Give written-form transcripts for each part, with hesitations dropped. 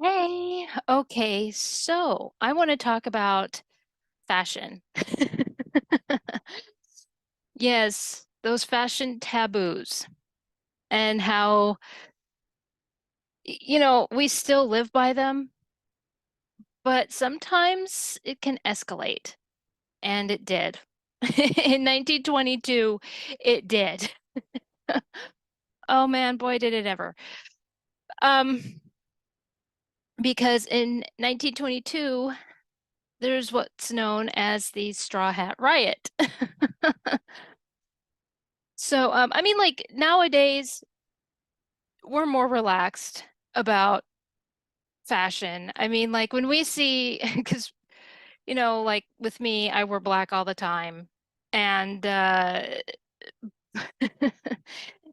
Hey, okay, so I want to talk about fashion. Yes, those fashion taboos and how, we still live by them, but sometimes it can escalate, and it did. In 1922, it did. Oh man, boy, did it ever. Um, because in 1922, there's what's known as the Straw Hat Riot. So, I mean, like nowadays, we're more relaxed about fashion. I mean, like when we see, because, like with me, I wear black all the time. And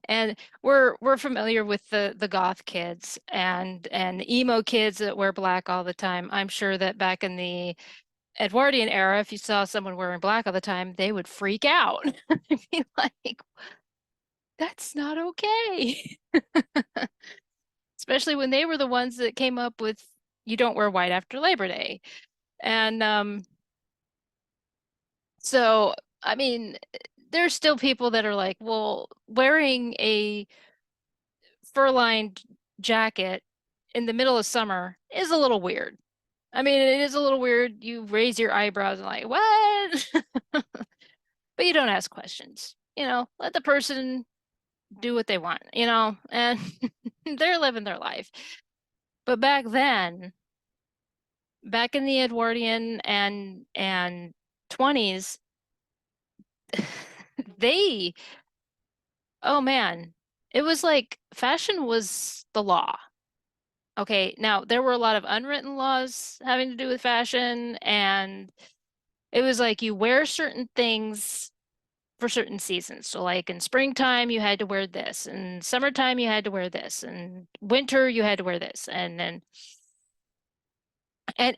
and we're familiar with the goth kids and the emo kids that wear black all the time. I'm sure that back in the Edwardian era, if you saw someone wearing black all the time, they would freak out. I'd be like, that's not okay. Especially when they were the ones that came up with you don't wear white after Labor Day. And so, I mean, there's still people that are like, well, wearing a fur-lined jacket in the middle of summer is a little weird. I mean, it is a little weird. You raise your eyebrows and like, what? But you don't ask questions. Let the person do what they want, and they're living their life. But back then, back in the Edwardian and 20s, they, oh man, it was like fashion was the law. Okay, now there were a lot of unwritten laws having to do with fashion, and it was like you wear certain things for certain seasons. So like in springtime you had to wear this, and summertime you had to wear this, and winter you had to wear this, and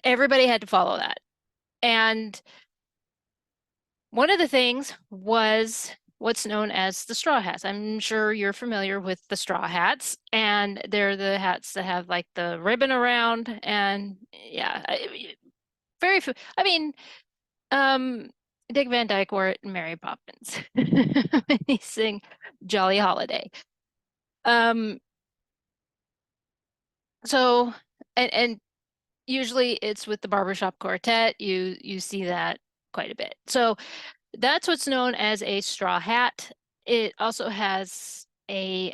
everybody had to follow that. And one of the things was what's known as the straw hats. I'm sure you're familiar with the straw hats, and they're the hats that have like the ribbon around, and yeah, I mean, um, Dick Van Dyke wore it in Mary Poppins when he sing Jolly Holiday. Um, so and usually it's with the barbershop quartet. You see that quite a bit. So that's what's known as a straw hat. It also has a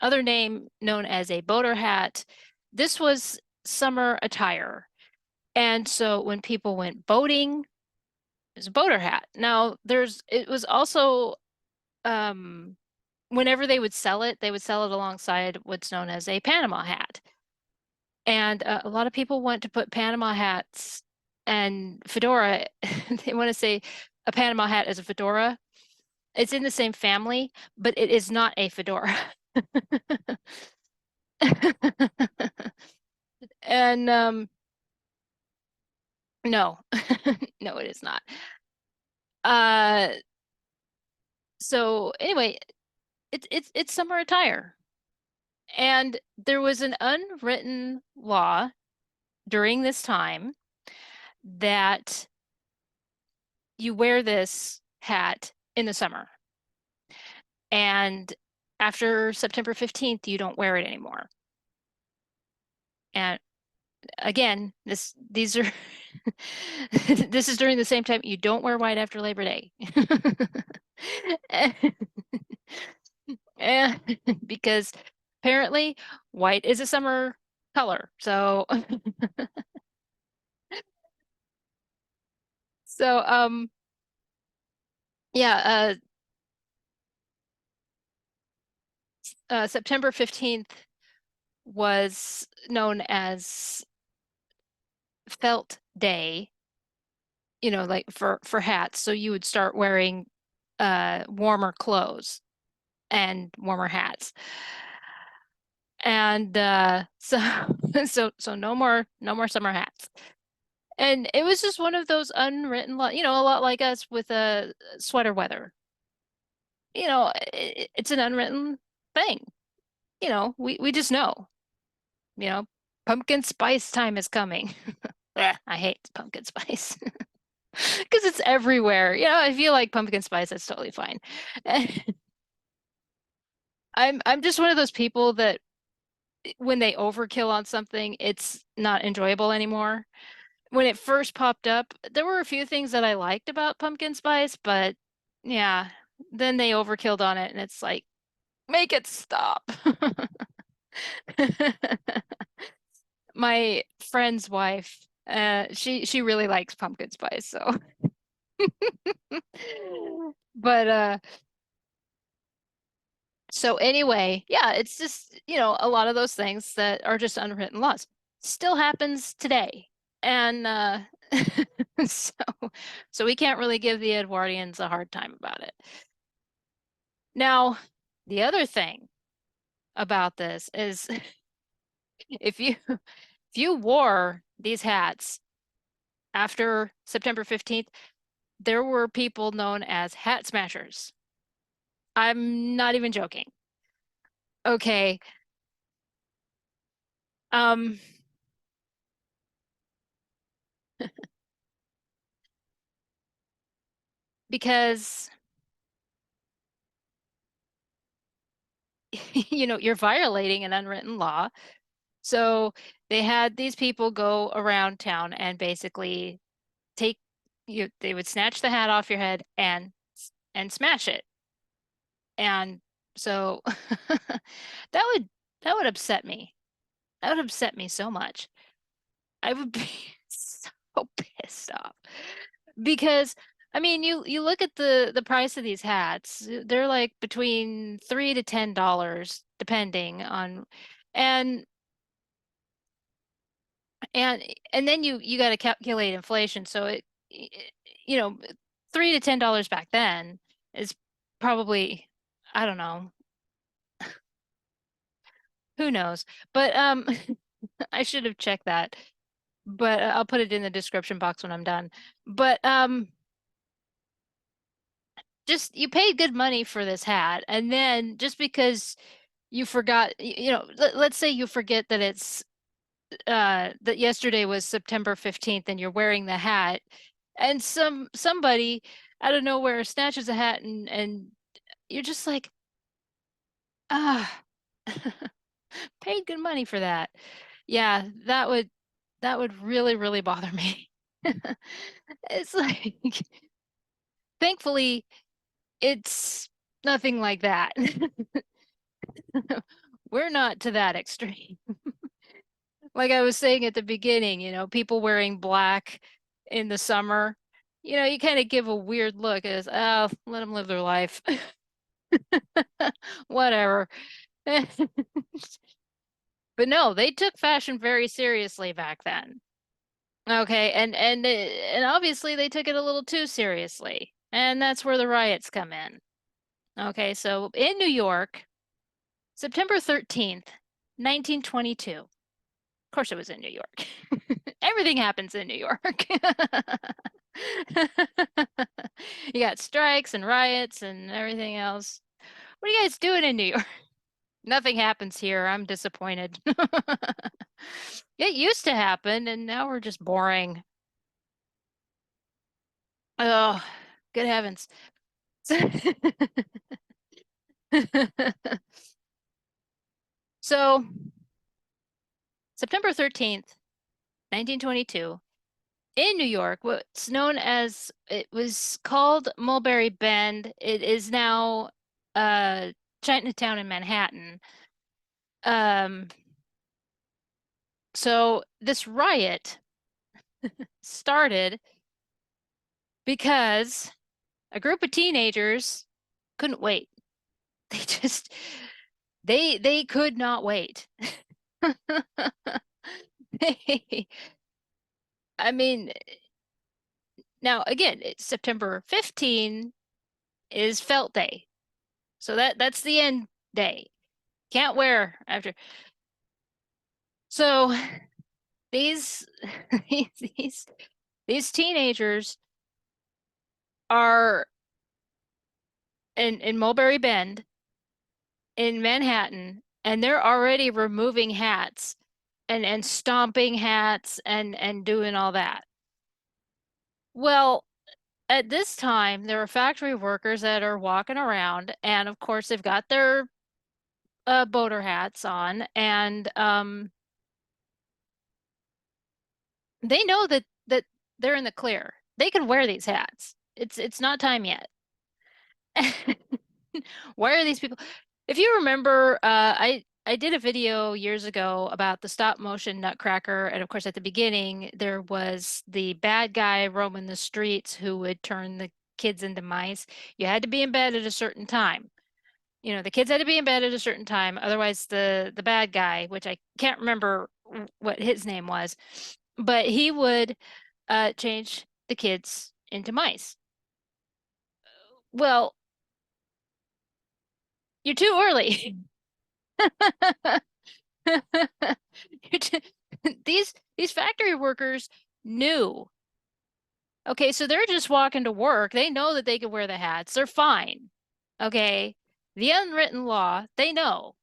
other name known as a boater hat. This was summer attire. And so when people went boating, it was a boater hat. Now it was also um whenever they would sell it, they would sell it alongside what's known as a Panama hat. And a lot of people want to put Panama hats and fedora. They want to say a Panama hat is a fedora. It's in the same family, but it is not a fedora. And no, no, it is not. Uh, so anyway, it's summer attire. And there was an unwritten law during this time that you wear this hat in the summer. And after September 15th, you don't wear it anymore. And again, these are this is during the same time you don't wear white after Labor Day. And because apparently white is a summer color. So so yeah, September 15th was known as Felt Day, like for hats. So you would start wearing warmer clothes and warmer hats. And so so no more summer hats. And it was just one of those unwritten law, a lot like us with sweater weather. It's an unwritten thing. We just know, you know. Pumpkin spice time is coming. Ugh, I hate pumpkin spice because it's everywhere. You know, if you like pumpkin spice, that's totally fine. I'm just one of those people that when they overkill on something, it's not enjoyable anymore. When it first popped up, there were a few things that I liked about pumpkin spice, but yeah, then they overkilled on it and it's like, make it stop. My friend's wife, she really likes pumpkin spice, so but so anyway, yeah, it's just, a lot of those things that are just unwritten laws. Still happens today. And so so we can't really give the Edwardians a hard time about it. Now, the other thing about this is if you wore these hats after September 15th, there were people known as hat smashers. I'm not even joking. Okay. Um, because you're violating an unwritten law. So they had these people go around town and basically take they would snatch the hat off your head and smash it. And so that would that would upset me. That would upset me so much. I would be so pissed off because I mean you look at the price of these hats. They're like between $3 to $10 depending on and and and then you got to calculate inflation. So it you know $3 to $10 back then is probably I don't know, who knows, but I should have checked that, but I'll put it in the description box when I'm done. But just you paid good money for this hat, and then just because you forgot, let's say you forget that it's that yesterday was September 15th and you're wearing the hat, and somebody out of nowhere snatches a hat and you're just like, ah, paid good money for that. Yeah, that would really, really bother me. It's like, thankfully, it's nothing like that. We're not to that extreme. Like I was saying at the beginning, people wearing black in the summer, you kind of give a weird look as, oh, let them live their life. Whatever. But no, they took fashion very seriously back then. Okay, and obviously they took it a little too seriously. And that's where the riots come in. Okay, so in New York, September 13th, 1922. Of course it was in New York. Everything happens in New York. You got strikes and riots and everything else. What are you guys doing in New York? Nothing happens here. I'm disappointed. It used to happen, and now we're just boring. Oh, good heavens. So, September 13th, 1922, in New York, what's known as it was called Mulberry Bend. It is now Chinatown in Manhattan. Um, so this riot started because a group of teenagers couldn't wait. They just they could not wait. They, I mean, now again, it's September 15 is Felt Day. So that's the end day. Can't wear after. So these these these teenagers are in Mulberry Bend in Manhattan, and they're already removing hats and stomping hats and doing all that. Well, at this time, there are factory workers that are walking around, and of course, they've got their boater hats on, and they know that they're in the clear. They can wear these hats. It's not time yet. Why are these people? If you remember, I did a video years ago about the stop motion Nutcracker, and of course, at the beginning, there was the bad guy roaming the streets who would turn the kids into mice. You had to be in bed at a certain time. The kids had to be in bed at a certain time, otherwise the bad guy, which I can't remember what his name was, but he would change the kids into mice. Well, you're too early. These factory workers knew. Okay, so they're just walking to work. They know that they can wear the hats. They're fine. Okay. The unwritten law, they know.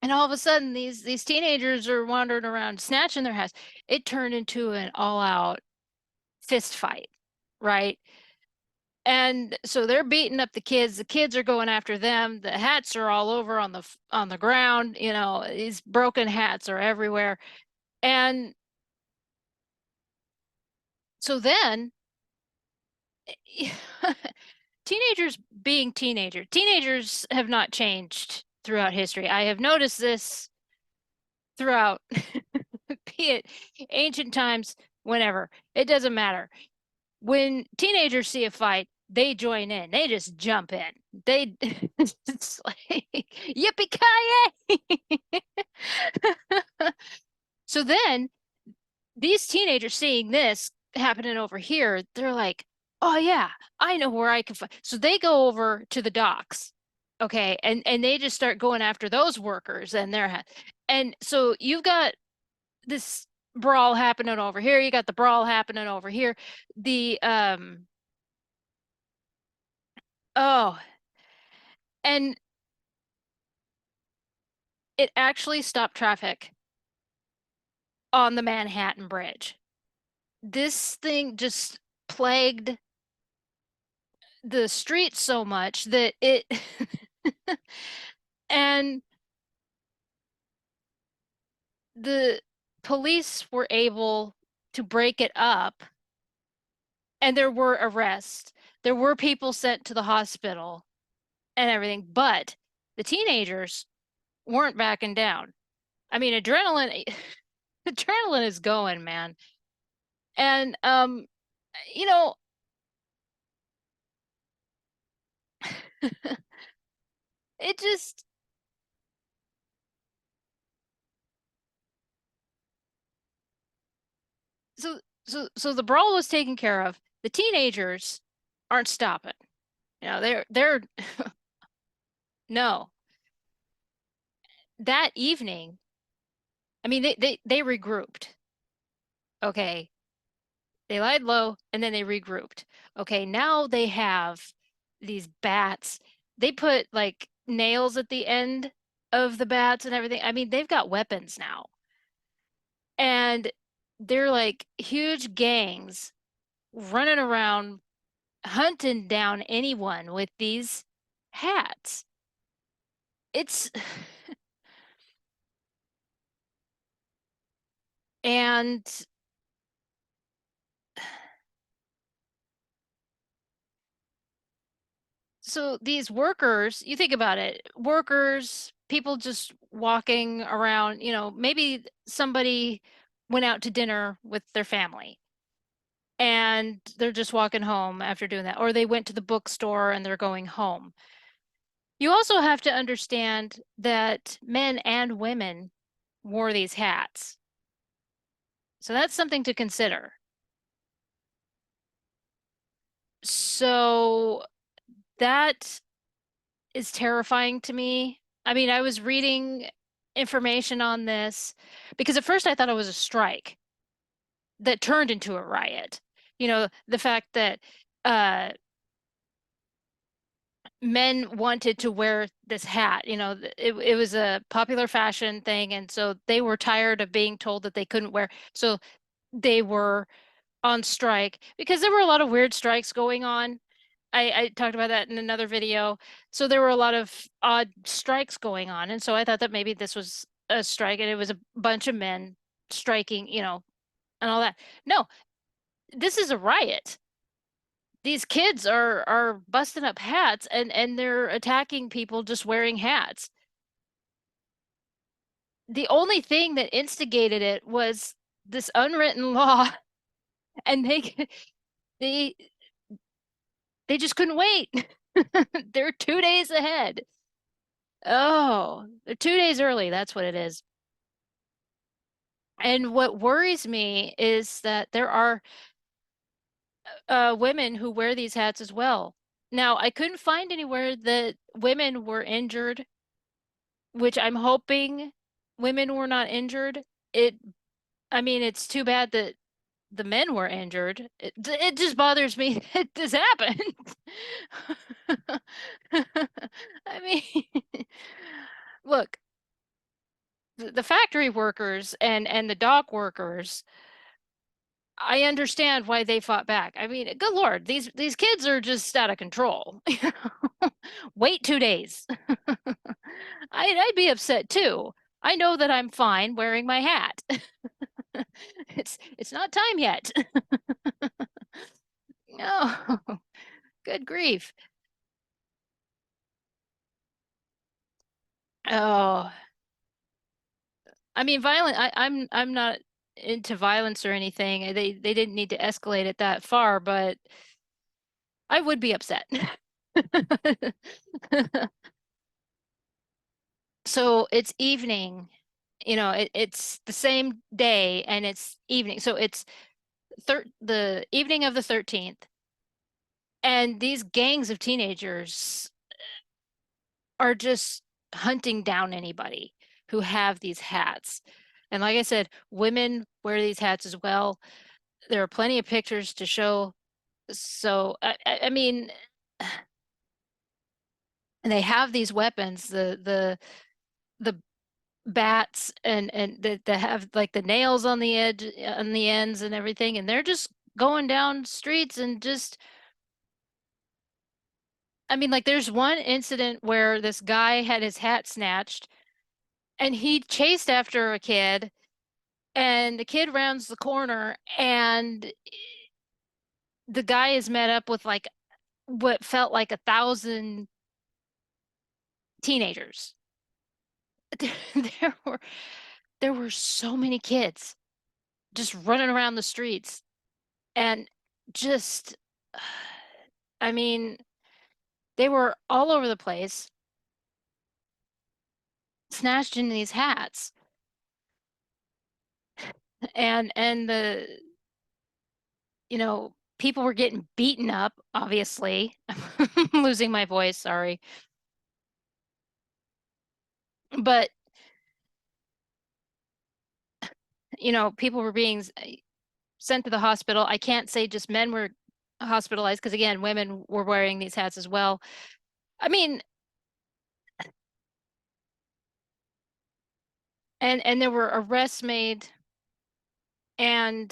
And all of a sudden these teenagers are wandering around snatching their hats. It turned into an all-out fist fight, right? And so they're beating up the kids. The kids are going after them. The hats are all over on the ground. These broken hats are everywhere. And so then teenagers being teenagers have not changed throughout history. I have noticed this throughout, be it ancient times, whenever. It doesn't matter. When teenagers see a fight, they join in. They just jump in. They it's like yippee-ki-yay. So then these teenagers seeing this happening over here, they're like, "Oh yeah, I know where I can find." So they go over to the docks, okay, and they just start going after those workers and and so you've got this brawl happening over here. You got the brawl happening over here. The oh, and it actually stopped traffic on the Manhattan Bridge. This thing just plagued the streets so much that it and the police were able to break it up, and there were arrests. There were people sent to the hospital and everything, but the teenagers weren't backing down. I mean, adrenaline is going, man. And you know, it just so the brawl was taken care of. The teenagers aren't stopping. They're no. That evening, I mean, they regrouped. Okay. They lied low and then they regrouped. Okay, now they have these bats. They put like nails at the end of the bats and everything. I mean, they've got weapons now. And they're like huge gangs running around hunting down anyone with these hats. It's and so these workers, you think about it, workers, people just walking around, maybe somebody went out to dinner with their family and they're just walking home after doing that, or they went to the bookstore and they're going home. You also have to understand that men and women wore these hats. So that's something to consider. So that is terrifying to me. I mean, I was reading information on this because at first I thought it was a strike that turned into a riot. The fact that uh men wanted to wear this hat. It was a popular fashion thing, and so they were tired of being told that they couldn't wear. So they were on strike because there were a lot of weird strikes going on. I talked about that in another video. So there were a lot of odd strikes going on, and so I thought that maybe this was a strike, and it was a bunch of men striking, and all that. No, this is a riot. These kids are busting up hats and they're attacking people just wearing hats. The only thing that instigated it was this unwritten law, and they they just couldn't wait. They're 2 days ahead. Oh, they're 2 days early. That's what it is. And what worries me is that there are women who wear these hats as well. Now, I couldn't find anywhere that women were injured, which I'm hoping women were not injured. It, I mean, it's too bad that the men were injured. It just bothers me that this happened. I mean, look, the factory workers and the dock workers, I understand why they fought back. I mean, good Lord, these kids are just out of control. Wait 2 days. I'd be upset too. I know that I'm fine wearing my hat. It's not time yet. No, good grief. Oh, I mean, violent. I'm not into violence or anything. They didn't need to escalate it that far, but I would be upset. So it's evening, it's the same day and it's evening. So it's the evening of the 13th, and these gangs of teenagers are just hunting down anybody who have these hats. And like I said, women wear these hats as well. There are plenty of pictures to show. So I mean, and they have these weapons, the bats and that have like the nails on the edge on the ends and everything, and they're just going down streets and just I mean, like there's one incident where this guy had his hat snatched and he chased after a kid, and the kid rounds the corner and the guy is met up with like what felt like 1,000 teenagers. There were there were so many kids just running around the streets and just I mean, they were all over the place, snatched in these hats, and people were getting beaten up, obviously. I'm losing my voice, sorry. But, people were being sent to the hospital. I can't say just men were hospitalized because again, women were wearing these hats as well. I mean, and there were arrests made, and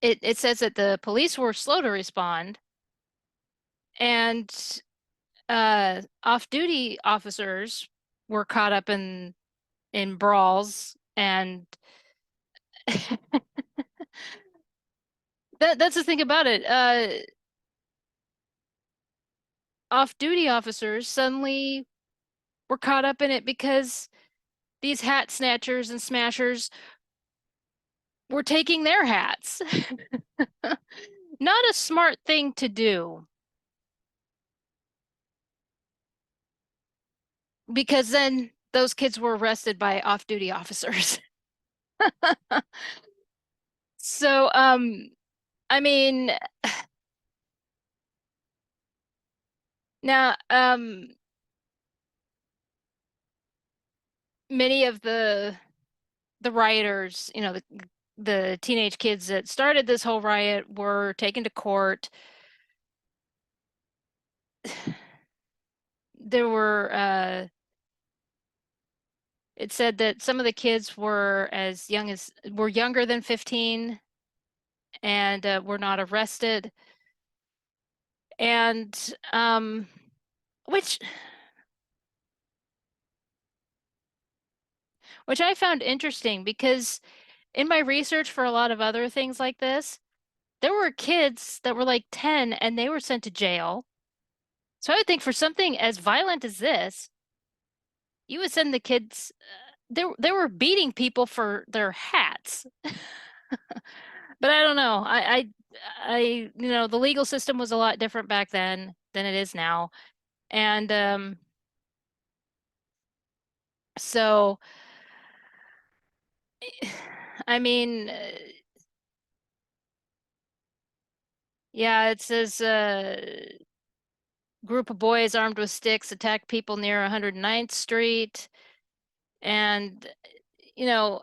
it says that the police were slow to respond, and off-duty officers were caught up in brawls, and that's the thing about it. Off-duty officers suddenly were caught up in it because these hat snatchers and smashers were taking their hats. Not a smart thing to do because then those kids were arrested by off-duty officers. So, I mean, now, many of the rioters, the teenage kids that started this whole riot were taken to court. There were it said that some of the kids were younger than 15 and were not arrested. And which which I found interesting because in my research for a lot of other things like this, there were kids that were like 10 and they were sent to jail. So I would think for something as violent as this, you would send the kids they were beating people for their hats. But I don't know. The legal system was a lot different back then than it is now. And so I mean, yeah, it says group of boys armed with sticks attacked people near 109th Street. And, you know,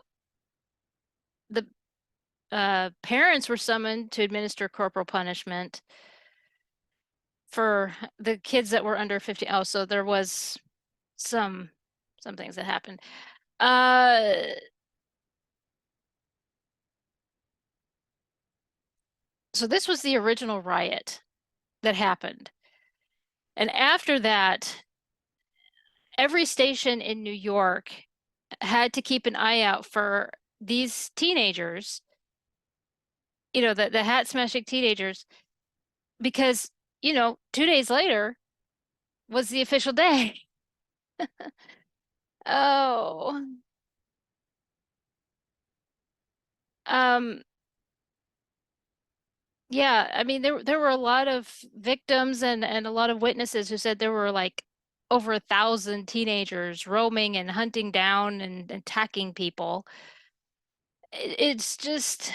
the parents were summoned to administer corporal punishment for the kids that were under 50. Oh, so there was some some things that happened. Uh, so this was the original riot that happened. And after that, every station in New York had to keep an eye out for these teenagers, the hat smashing teenagers, because, 2 days later was the official day. Oh, um, yeah, I mean there were a lot of victims and a lot of witnesses who said there were like over 1,000 teenagers roaming and hunting down and attacking people. It's just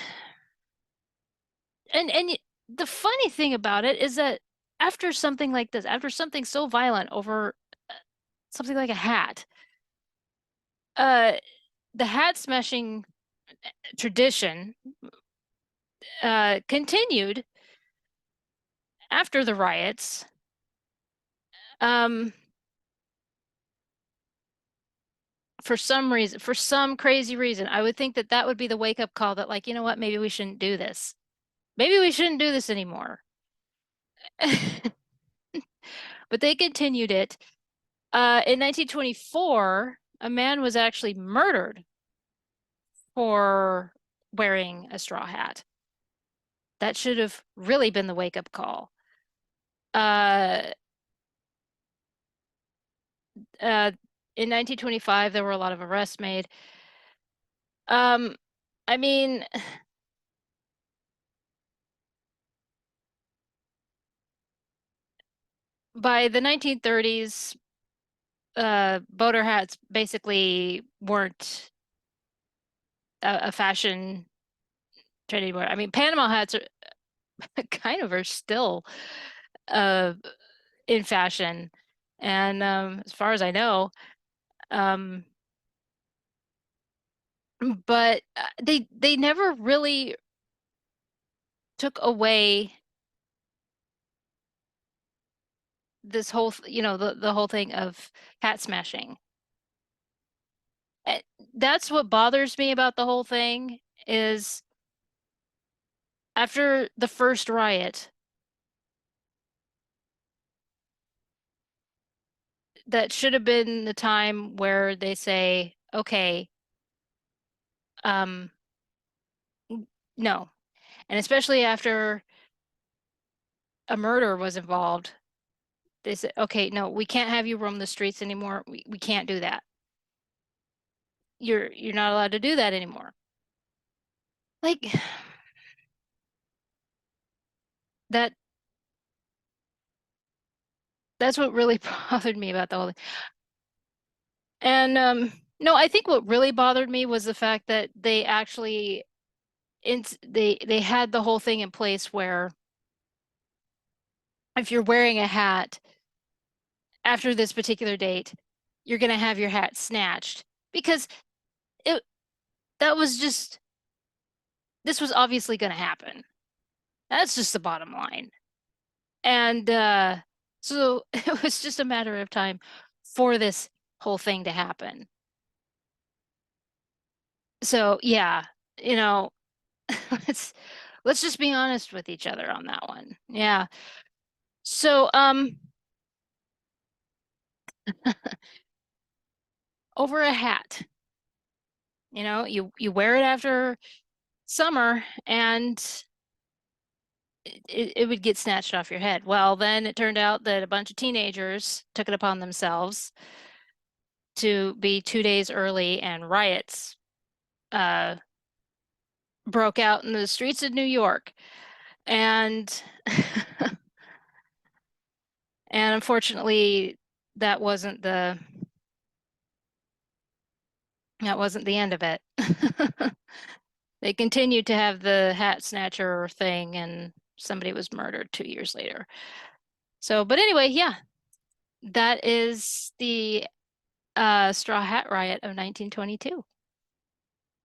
the funny thing about it is that after something like this, after something so violent over something like a hat, uh, the hat smashing tradition continued after the riots. Um, for some reason, for some crazy reason, I would think that that would be the wake up call that, like, you know what, maybe we shouldn't do this. Maybe we shouldn't do this anymore. But they continued it. In 1924, a man was actually murdered for wearing a straw hat. That should have really been the wake up call. Uh, uh, in 1925, there were a lot of arrests made. Um, I mean, by the 1930s, boater hats basically weren't a fashion trend anymore. I mean, Panama hats are kind of are still uh, in fashion, and as far as I know, um, but they never really took away this whole, the whole thing of hat smashing. Eh, That's what bothers me about the whole thing is after the first riot, that should have been the time where they say, okay, um, no. And especially after a murder was involved, they said, okay, no, we can't have you roam the streets anymore. We can't do that. You're not allowed to do that anymore. Like that that's what really bothered me about the whole thing. And no, I think what really bothered me was the fact that they actually they had the whole thing in place where if you're wearing a hat after this particular date, you're going to have your hat snatched because it that was just this was obviously going to happen. That's just the bottom line. And so it was just a matter of time for this whole thing to happen. So yeah, you know, let's let's just be honest with each other on that one. Yeah. So over a hat, you wear it after summer and it would get snatched off your head. Well, then it turned out that a bunch of teenagers took it upon themselves to be 2 days early, and riots uh, broke out in the streets of New York. And and unfortunately, that wasn't the that wasn't the end of it. They continued to have the hat snatcher thing, and somebody was murdered 2 years later. So, but anyway, yeah, that is the Straw Hat Riot of 1922.